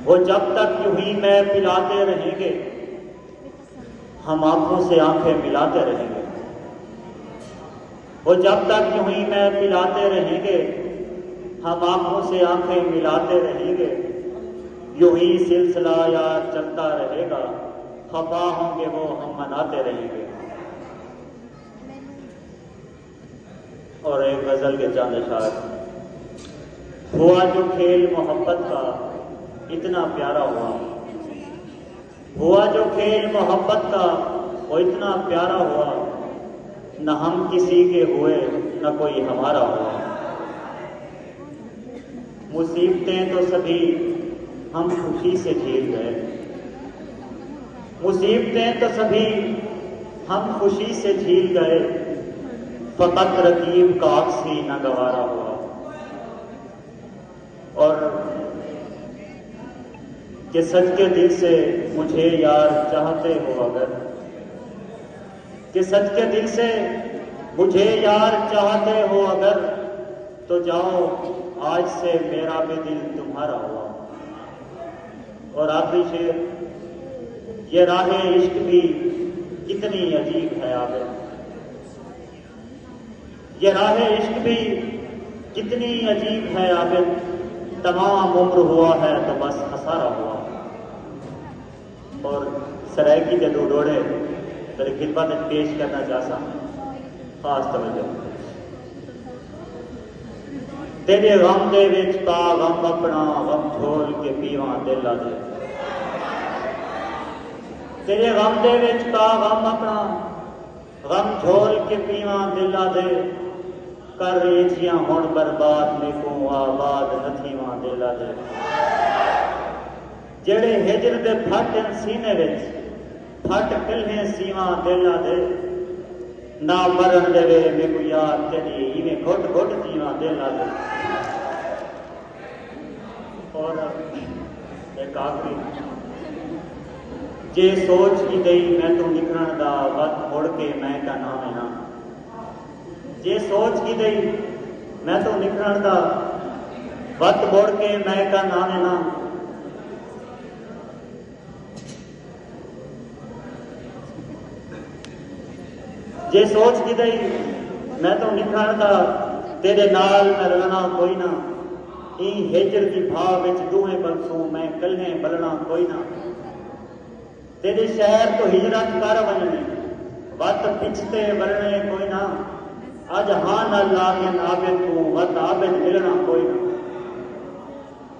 وہ جب تک یوں ہی میں پلاتے رہیں گے ہم آنکھوں سے آنکھیں ملاتے رہیں گے، وہ جب تک یوں ہی میں پلاتے رہیں گے ہم آنکھوں سے آنکھیں ملاتے رہیں گے، یوں ہی سلسلہ یار چلتا رہے گا، خفا ہوں گے وہ ہم مناتے رہیں گے۔ اور ایک غزل کے چاند اشعار، ہوا جو کھیل محبت کا اتنا پیارا ہوا، ہوا جو کھیل محبت کا وہ اتنا پیارا ہوا، نہ ہم کسی کے ہوئے نہ کوئی ہمارا ہوا، مصیبتیں تو سبھی ہم خوشی سے جھیل گئے، مصیبتیں تو سبھی ہم خوشی سے جھیل گئے، فقط رقیب کا عکس ہی نہ گوارا ہوا۔ اور کہ سچ کے دل سے مجھے یار چاہتے ہو اگر، کہ سچ کے دل سے مجھے یار چاہتے ہو اگر، تو جاؤ آج سے میرا بھی دل تمہارا ہوا۔ اور آخری شعر، یہ راہ عشق بھی کتنی عجیب ہے عابد، یہ راہ عشق بھی کتنی عجیب ہے عابد، تمام عمر ہوا ہے تو بس خسارہ ہوا۔ اور سرائکی کے دو ڈوڑے میری خدمت میں پیش کرنا چاہتا ہوں، خاص توجہ۔ تیرے غم دے وچ پا غم اپنا، غم جھول کے پیواں دل آ دے، تیرے غم دے وچ پا غم اپنا، غم جھول کے پیواں دل آ دے، کر ایجیاں ہون برباد میں کو آباد نتھیواں دل آ دے، جڑے ہجر دے پھٹ سینے وچ پھٹ کلہیں سیواں دل آ دے، نہ مرن دے وے میں کو یاد تیری ایویں گھٹ گھٹ جیواں دل آ دے۔ اور ایک آخری، جے سوچ کی گئی میں تو نکھرن دا وقت مڑ کے میں کا نام ہے نا، جے سوچ کی گئی میں تو نکھرن دا وقت مڑ کے میں کا نام ہے نا، جے سوچ کی گئی میں تو نکھرن دا تیرے نال میں رلنا کوئی نہ، این ہجر کی بھا وچ دوہیں بلسوں میں کلہیں بلنا کوئی نہ، تیرے شہر تو ہجرت کر ونجنی وت پچھتے بلنے کوئی نہ، اج ہاں نہ لاگن عابد تو وت عابد ملنا کوئی نہ۔